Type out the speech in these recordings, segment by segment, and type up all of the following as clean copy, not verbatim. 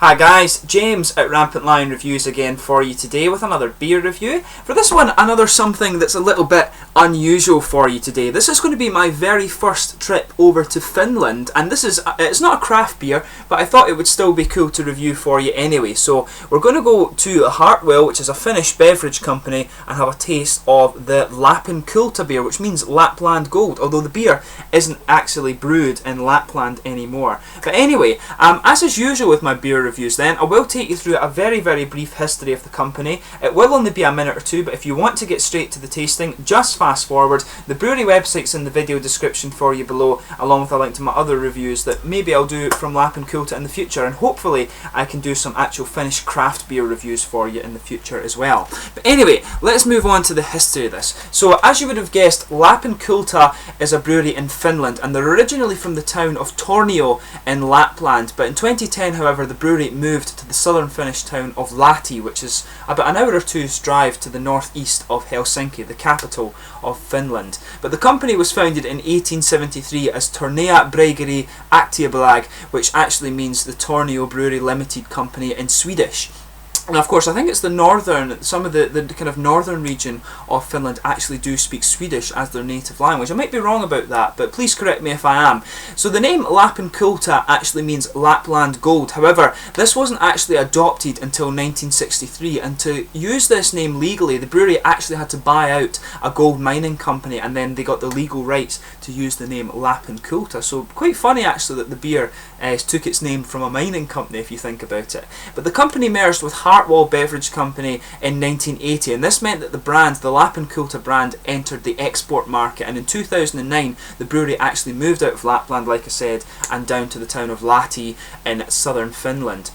Hi guys, James at Rampant Lion Reviews again for you today with another beer review. For this one, another something that's a little bit unusual for you today. This is going to be my very first trip over to Finland, and it's not a craft beer, but I thought it would still be cool to review for you anyway. So we're going to go to Hartwall, which is a Finnish beverage company, and have a taste of the Lapin Kulta beer, which means Lapland Gold, although the beer isn't actually brewed in Lapland anymore. But anyway, as is usual with my beer reviews then, I will take you through a very brief history of the company. It will only be a minute or two, but if you want to get straight to the tasting, just fast forward. The brewery website's in the video description for you below, along with a link to my other reviews that maybe I'll do from Lapin Kulta in the future, and hopefully I can do some actual Finnish craft beer reviews for you in the future as well. But anyway, let's move on to the history of this. So as you would have guessed, Lapin Kulta is a brewery in Finland, and they're originally from the town of Tornio in Lapland, but in 2010 however the brewery moved to the southern Finnish town of Lahti, which is about an hour or two's drive to the northeast of Helsinki, the capital of Finland. But the company was founded in 1873 as Tornea Bryggeri Aktiebolag, which actually means the Tornio Brewery Limited Company in Swedish. And of course, I think it's some of the kind of northern region of Finland actually do speak Swedish as their native language. I might be wrong about that, but please correct me if I am. So the name Lapin Kulta actually means Lapland Gold. However, this wasn't actually adopted until 1963, and to use this name legally, the brewery actually had to buy out a gold mining company, and then they got the legal rights to use the name Lapin Kulta. So quite funny actually that the beer took its name from a mining company if you think about it. But the company merged with Hartwall Beverage Co in 1980, and this meant that the brand, the Lapin Kulta brand, entered the export market, and in 2009 the brewery actually moved out of Lapland, like I said, and down to the town of Lahti in southern Finland.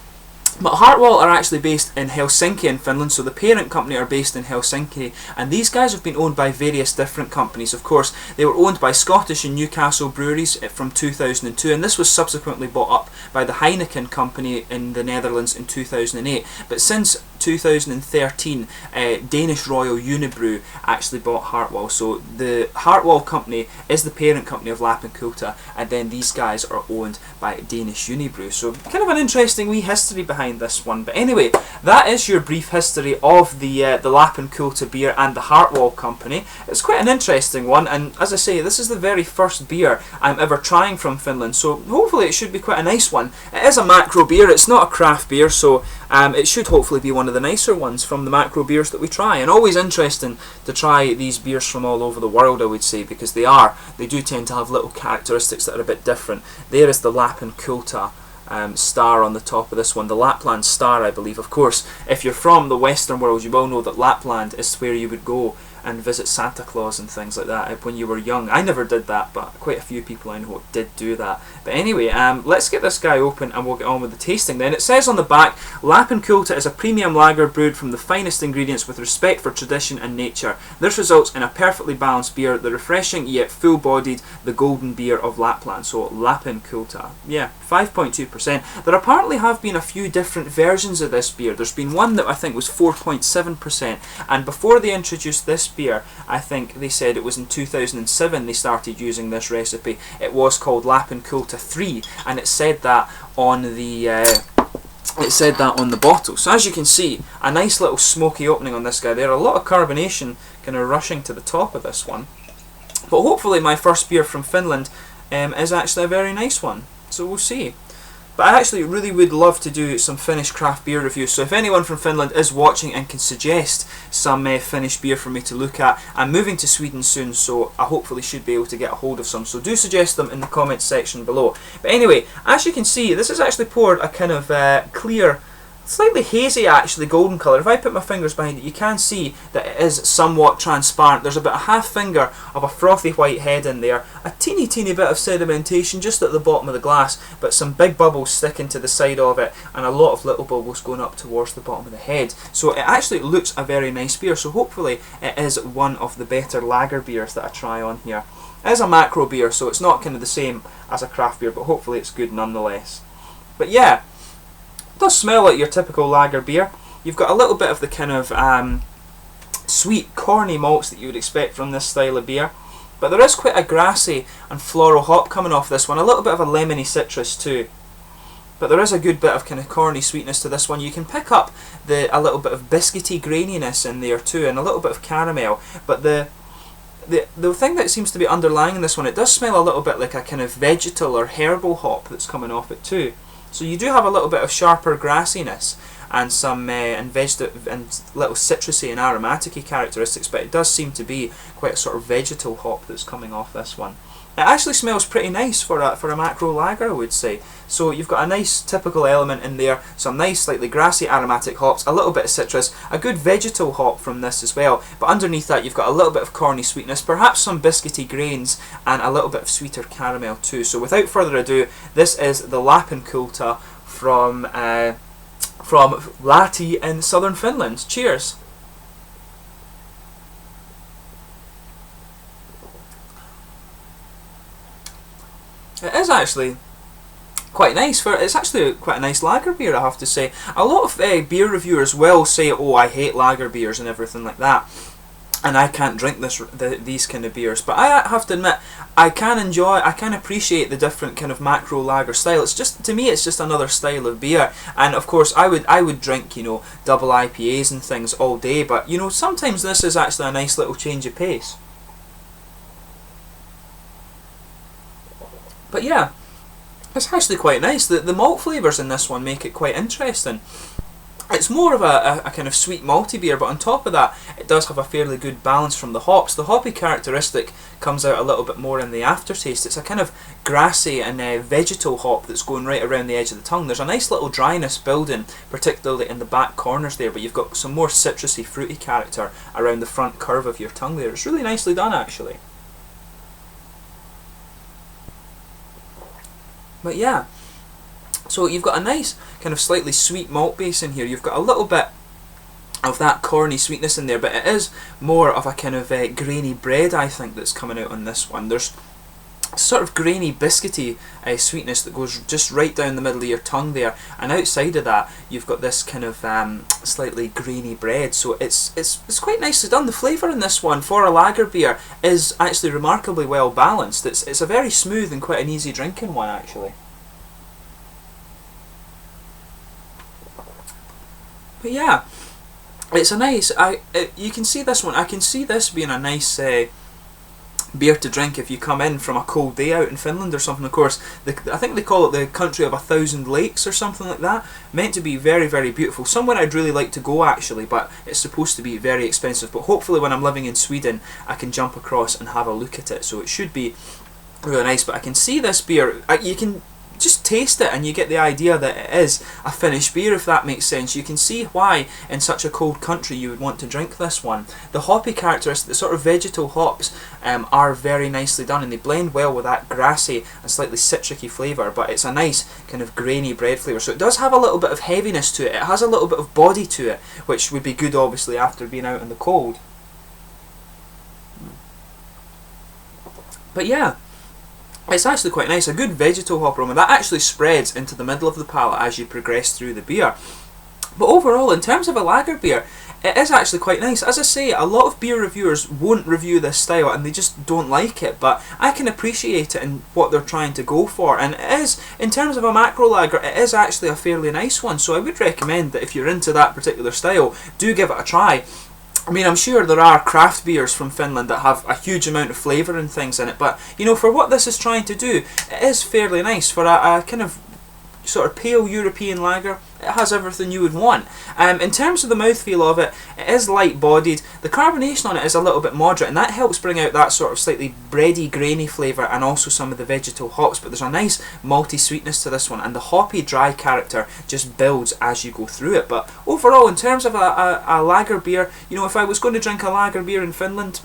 But Hartwall are actually based in Helsinki in Finland, so the parent company are based in Helsinki, and these guys have been owned by various different companies. Of course, they were owned by Scottish and Newcastle breweries from 2002, and this was subsequently bought up by the Heineken company in the Netherlands in 2008. But since 2013, Danish Royal Unibrew actually bought Hartwall, so the Hartwall company is the parent company of Lapin Kulta, and then these guys are owned by Danish Unibrew. So kind of an interesting wee history behind this one. But anyway, that is your brief history of the Lapin Kulta beer and the Hartwall company. It's quite an interesting one, and as I say, this is the very first beer I'm ever trying from Finland, so hopefully it should be quite a nice one. It is a macro beer, it's not a craft beer, so it should hopefully be one of the nicer ones from the macro beers that we try. And always interesting to try these beers from all over the world, I would say, because they do tend to have little characteristics that are a bit different. There is the Lapin Kulta star on the top of this one, the Lapland star, I believe. Of course, if you're from the Western world, you will know that Lapland is where you would go and visit Santa Claus and things like that when you were young. I never did that, but quite a few people I know did do that. But anyway, let's get this guy open and we'll get on with the tasting then. It says on the back, Lapin Kulta is a premium lager brewed from the finest ingredients with respect for tradition and nature. This results in a perfectly balanced beer, the refreshing yet full-bodied, the golden beer of Lapland. So Lapin Kulta. Yeah, 5.2%. There apparently have been a few different versions of this beer. There's been one that I think was 4.7%, and before they introduced this beer, I think they said it was in 2007 they started using this recipe. It was called Lapin Kulta 3, and it said that on the bottle. So as you can see, a nice little smoky opening on this guy there. A lot of carbonation kind of rushing to the top of this one. But hopefully my first beer from Finland is actually a very nice one. So we'll see. But I actually really would love to do some Finnish craft beer reviews, so if anyone from Finland is watching and can suggest some Finnish beer for me to look at, I'm moving to Sweden soon, so I hopefully should be able to get a hold of some, so do suggest them in the comments section below. But anyway, as you can see, this is actually poured a kind of clear, slightly hazy actually, golden colour. If I put my fingers behind it, you can see that it is somewhat transparent. There's about a half finger of a frothy white head in there, a teeny bit of sedimentation just at the bottom of the glass, but some big bubbles sticking to the side of it, and a lot of little bubbles going up towards the bottom of the head. So it actually looks a very nice beer, so hopefully it is one of the better lager beers that I try on here. It is a macro beer, so it's not kind of the same as a craft beer, but hopefully it's good nonetheless. But yeah, it does smell like your typical lager beer. You've got a little bit of the kind of sweet, corny malts that you would expect from this style of beer. But there is quite a grassy and floral hop coming off this one. A little bit of a lemony citrus too. but there is a good bit of kind of corny sweetness to this one. You can pick up a little bit of biscuity graininess in there too, and a little bit of caramel. But the thing that seems to be underlying in this one, it does smell a little bit like a kind of vegetal or herbal hop that's coming off it too. So you do have a little bit of sharper grassiness and some and little citrusy and aromatic-y characteristics, but it does seem to be quite a sort of vegetal hop that's coming off this one. It actually smells pretty nice for a macro lager, I would say. So you've got a nice typical element in there, some nice slightly grassy aromatic hops, a little bit of citrus, a good vegetal hop from this as well, but underneath that you've got a little bit of corny sweetness, perhaps some biscuity grains, and a little bit of sweeter caramel too. So without further ado, this is the Lapin Kulta from Lahti in southern Finland. Cheers! It is actually quite nice. It's actually quite a nice lager beer, I have to say. A lot of beer reviewers will say, "Oh, I hate lager beers and everything like that, and I can't drink these kind of beers." But I have to admit, I can appreciate the different kind of macro lager style. It's just, to me, it's just another style of beer. And of course, I would drink, you know, double IPAs and things all day. But you know, sometimes this is actually a nice little change of pace. But yeah, it's actually quite nice. The malt flavours in this one make it quite interesting. It's more of a kind of sweet malty beer, but on top of that, it does have a fairly good balance from the hops. The hoppy characteristic comes out a little bit more in the aftertaste. It's a kind of grassy and vegetal hop that's going right around the edge of the tongue. There's a nice little dryness building, particularly in the back corners there, but you've got some more citrusy, fruity character around the front curve of your tongue there. It's really nicely done, actually. But yeah, so you've got a nice kind of slightly sweet malt base in here. You've got a little bit of that corny sweetness in there, but it is more of a kind of grainy bread, I think, that's coming out on this one. There's sort of grainy, biscuity sweetness that goes just right down the middle of your tongue there, and outside of that you've got this kind of slightly grainy bread. So it's quite nicely done. The flavour in this one for a lager beer is actually remarkably well balanced. It's a very smooth and quite an easy drinking one, actually. But yeah, it's a nice. You can see this one. I can see this being a nice beer to drink if you come in from a cold day out in Finland or something. Of course, I think they call it the country of 1,000 lakes or something like that. Meant to be very, very beautiful. Somewhere I'd really like to go, actually, but it's supposed to be very expensive. But hopefully when I'm living in Sweden, I can jump across and have a look at it. So it should be really nice. But I can see this beer. You can just taste it and you get the idea that it is a Finnish beer, if that makes sense. You can see why in such a cold country you would want to drink this one. The hoppy characteristics, the sort of vegetal hops are very nicely done, and they blend well with that grassy and slightly citricy flavour, but it's a nice kind of grainy bread flavour. So it does have a little bit of heaviness to it. It has a little bit of body to it, which would be good obviously after being out in the cold. But yeah, it's actually quite nice. A good vegetal hop aroma that actually spreads into the middle of the palate as you progress through the beer. But overall, in terms of a lager beer, it is actually quite nice. As I say, a lot of beer reviewers won't review this style and they just don't like it, but I can appreciate it in what they're trying to go for. And it is, in terms of a macro lager, it is actually a fairly nice one. So I would recommend that if you're into that particular style, do give it a try. I mean, I'm sure there are craft beers from Finland that have a huge amount of flavour and things in it, but you know, for what this is trying to do, it is fairly nice. For a kind of sort of pale European lager, it has everything you would want. In terms of the mouthfeel of it, it is light bodied. The carbonation on it is a little bit moderate, and that helps bring out that sort of slightly bready, grainy flavour and also some of the vegetal hops, but there's a nice malty sweetness to this one, and the hoppy dry character just builds as you go through it. But overall, in terms of a lager beer, you know, if I was going to drink a lager beer in Finland,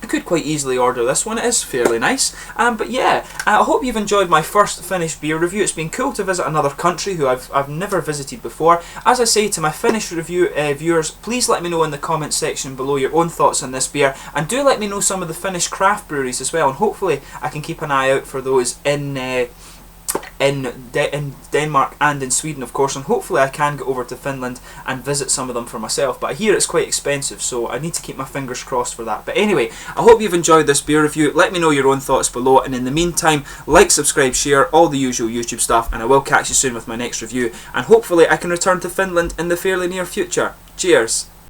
I could quite easily order this one. It is fairly nice. But yeah, I hope you've enjoyed my first Finnish beer review. It's been cool to visit another country who I've never visited before. As I say to my Finnish review viewers, please let me know in the comments section below your own thoughts on this beer, and do let me know some of the Finnish craft breweries as well, and hopefully I can keep an eye out for those in in Denmark and in Sweden, of course, and hopefully I can get over to Finland and visit some of them for myself, but I hear it's quite expensive, so I need to keep my fingers crossed for that. But anyway, I hope you've enjoyed this beer review. Let me know your own thoughts below, and in the meantime, like, subscribe, share, all the usual YouTube stuff, and I will catch you soon with my next review, and hopefully I can return to Finland in the fairly near future. Cheers!